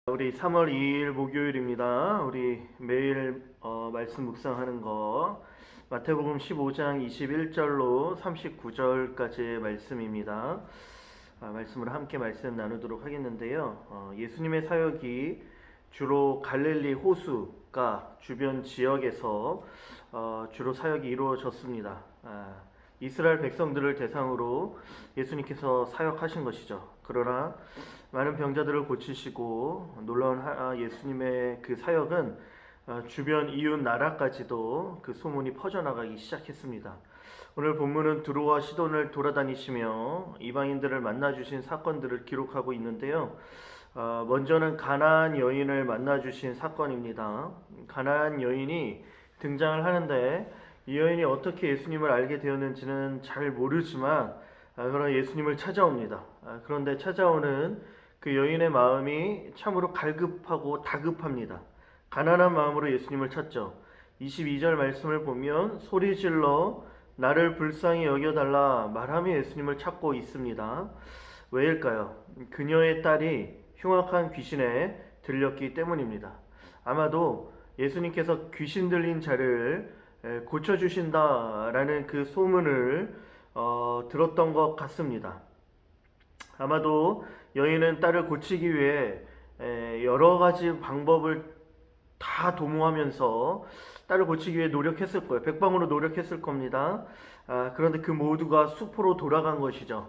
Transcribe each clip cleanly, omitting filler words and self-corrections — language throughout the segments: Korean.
우리 3월 2일 목요일입니다. 우리 매일 말씀 묵상하는 거 마태복음 15장 21절로 39절까지의 말씀입니다. 말씀을 함께 말씀 나누도록 하겠는데요. 예수님의 사역이 주로 갈릴리 호수가 주변 지역에서 주로 사역이 이루어졌습니다. 이스라엘 백성들을 대상으로 예수님께서 사역하신 것이죠. 그러나 많은 병자들을 고치시고 놀라운 예수님의 그 사역은 주변 이웃 나라까지도 그 소문이 퍼져나가기 시작했습니다. 오늘 본문은 두로와 시돈을 돌아다니시며 이방인들을 만나주신 사건들을 기록하고 있는데요. 먼저는 가나안 여인을 만나주신 사건입니다. 가나안 여인이 등장을 하는데 이 여인이 어떻게 예수님을 알게 되었는지는 잘 모르지만 그러나 예수님을 찾아옵니다. 그런데 찾아오는 그 여인의 마음이 참으로 갈급하고 다급합니다. 가난한 마음으로 예수님을 찾죠. 22절 말씀을 보면 소리질러 나를 불쌍히 여겨달라 말하며 예수님을 찾고 있습니다. 왜일까요? 그녀의 딸이 흉악한 귀신에 들렸기 때문입니다. 아마도 예수님께서 귀신 들린 자를 고쳐주신다라는 그 소문을 들었던 것 같습니다. 아마도 여인은 딸을 고치기 위해 여러 가지 방법을 다 도모하면서 딸을 고치기 위해 노력했을 거예요. 백방으로 노력했을 겁니다. 그런데 그 모두가 수포로 돌아간 것이죠.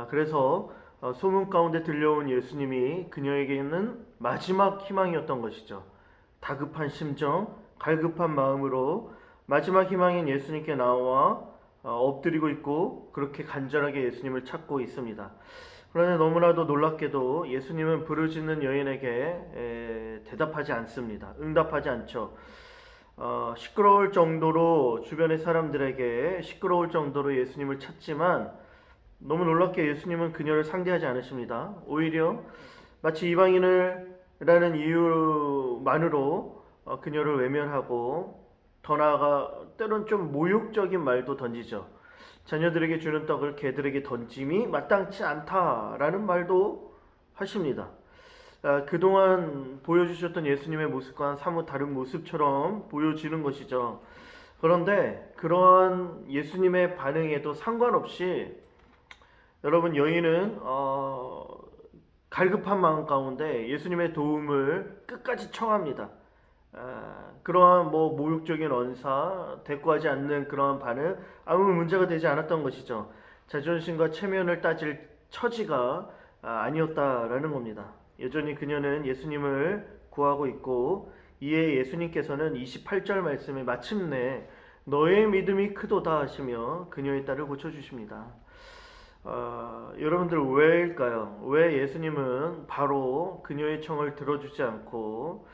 그래서 소문 가운데 들려온 예수님이 그녀에게는 마지막 희망이었던 것이죠. 다급한 심정, 갈급한 마음으로 마지막 희망인 예수님께 나와 엎드리고 있고 그렇게 간절하게 예수님을 찾고 있습니다. 그런데 너무나도 놀랍게도 예수님은 부르짖는 여인에게 대답하지 않습니다. 응답하지 않죠. 시끄러울 정도로 주변의 사람들에게 시끄러울 정도로 예수님을 찾지만 너무 놀랍게 예수님은 그녀를 상대하지 않으십니다. 오히려 마치 이방인이라는 이유만으로 그녀를 외면하고 더 나아가 때론 좀 모욕적인 말도 던지죠. 자녀들에게 주는 떡을 개들에게 던짐이 마땅치 않다라는 말도 하십니다. 그동안 보여주셨던 예수님의 모습과는 사뭇 다른 모습처럼 보여지는 것이죠. 그런데 그러한 예수님의 반응에도 상관없이 여러분 여인은 갈급한 마음 가운데 예수님의 도움을 끝까지 청합니다. 그러한 모욕적인 언사, 대꾸하지 않는 그러한 반응 아무 문제가 되지 않았던 것이죠. 자존심과 체면을 따질 처지가 아니었다라는 겁니다. 여전히 그녀는 예수님을 구하고 있고 이에 예수님께서는 28절 말씀에 마침내 너의 믿음이 크도다 하시며 그녀의 딸을 고쳐주십니다. 여러분들 왜일까요? 왜 예수님은 바로 그녀의 청을 들어주지 않고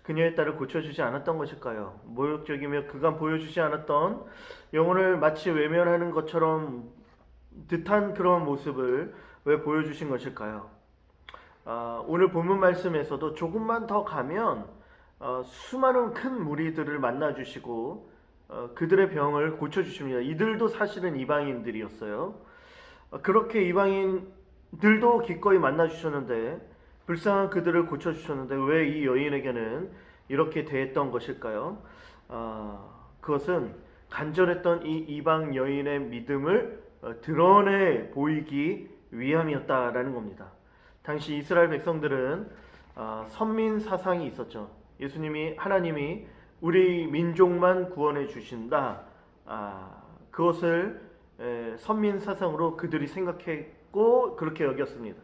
그녀의 딸을 고쳐주지 않았던 것일까요? 모욕적이며 그간 보여주지 않았던 영혼을 마치 외면하는 것처럼 듯한 그런 모습을 왜 보여주신 것일까요? 오늘 본문 말씀에서도 조금만 더 가면 수많은 큰 무리들을 만나주시고 그들의 병을 고쳐주십니다. 이들도 사실은 이방인들이었어요. 그렇게 이방인들도 기꺼이 만나주셨는데 불쌍한 그들을 고쳐주셨는데 왜 이 여인에게는 이렇게 대했던 것일까요? 그것은 간절했던 이 이방 여인의 믿음을 드러내 보이기 위함이었다라는 겁니다. 당시 이스라엘 백성들은 선민 사상이 있었죠. 하나님이 우리 민족만 구원해 주신다. 그것을 선민 사상으로 그들이 생각했고 그렇게 여겼습니다.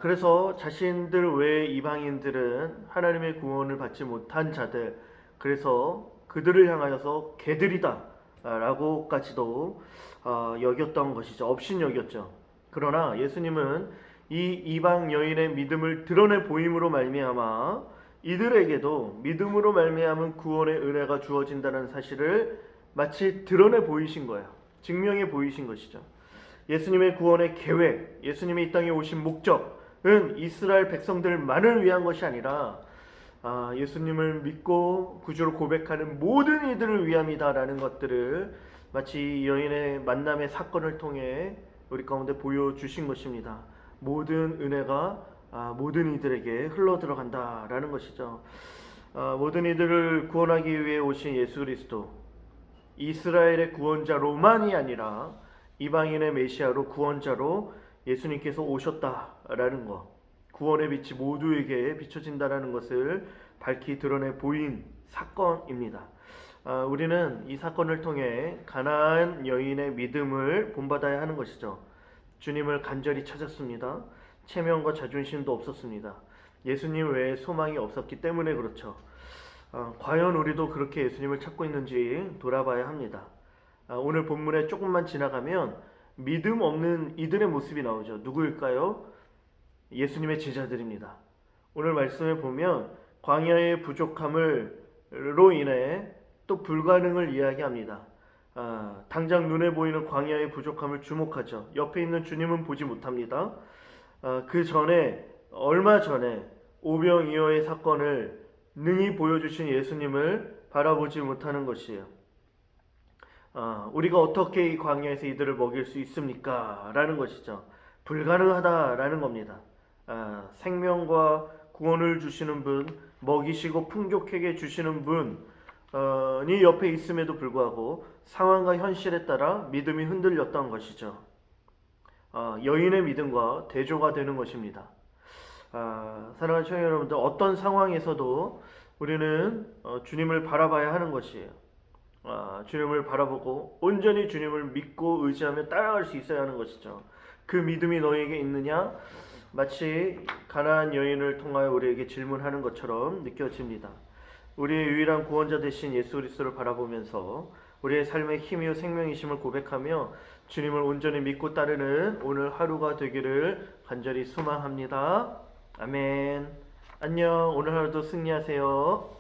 그래서 자신들 외의 이방인들은 하나님의 구원을 받지 못한 자들, 그래서 그들을 향하여서 개들이다 라고까지도 여겼던 것이죠. 업신 여겼죠. 그러나 예수님은 이 이방 여인의 믿음을 드러내 보임으로 말미암아 이들에게도 믿음으로 말미암은 구원의 은혜가 주어진다는 사실을 마치 드러내 보이신 거예요. 증명해 보이신 것이죠. 예수님의 구원의 계획, 예수님이 이 땅에 오신 목적은 이스라엘 백성들만을 위한 것이 아니라 예수님을 믿고 구주로 고백하는 모든 이들을 위함이다라는 것들을 마치 이 여인의 만남의 사건을 통해 우리 가운데 보여주신 것입니다. 모든 은혜가 모든 이들에게 흘러 들어간다라는 것이죠. 모든 이들을 구원하기 위해 오신 예수 그리스도, 이스라엘의 구원자로만이 아니라 이방인의 메시아로 구원자로 예수님께서 오셨다라는 것, 구원의 빛이 모두에게 비춰진다라는 것을 밝히 드러내 보인 사건입니다. 우리는 이 사건을 통해 가나안 여인의 믿음을 본받아야 하는 것이죠. 주님을 간절히 찾았습니다. 체면과 자존심도 없었습니다. 예수님 외에 소망이 없었기 때문에 그렇죠. 과연 우리도 그렇게 예수님을 찾고 있는지 돌아봐야 합니다. 오늘 본문에 조금만 지나가면 믿음 없는 이들의 모습이 나오죠. 누구일까요? 예수님의 제자들입니다. 오늘 말씀에 보면 광야의 부족함으로 인해 또 불가능을 이야기합니다. 당장 눈에 보이는 광야의 부족함을 주목하죠. 옆에 있는 주님은 보지 못합니다. 그 전에, 얼마 전에 오병이어의 사건을 능히 보여주신 예수님을 바라보지 못하는 것이에요. 우리가 어떻게 이 광야에서 이들을 먹일 수 있습니까? 라는 것이죠. 불가능하다라는 겁니다. 생명과 구원을 주시는 분, 먹이시고 풍족하게 주시는 분이 옆에 있음에도 불구하고 상황과 현실에 따라 믿음이 흔들렸던 것이죠. 여인의 믿음과 대조가 되는 것입니다. 사랑하는 청년 여러분들, 어떤 상황에서도 우리는 주님을 바라봐야 하는 것이에요. 주님을 바라보고 온전히 주님을 믿고 의지하며 따라갈 수 있어야 하는 것이죠. 그 믿음이 너에게 있느냐? 마치 가나안 여인을 통하여 우리에게 질문하는 것처럼 느껴집니다. 우리의 유일한 구원자 되신 예수 그리스도를 바라보면서 우리의 삶의 힘이요 생명이심을 고백하며 주님을 온전히 믿고 따르는 오늘 하루가 되기를 간절히 소망합니다. 아멘. 안녕. 오늘 하루도 승리하세요.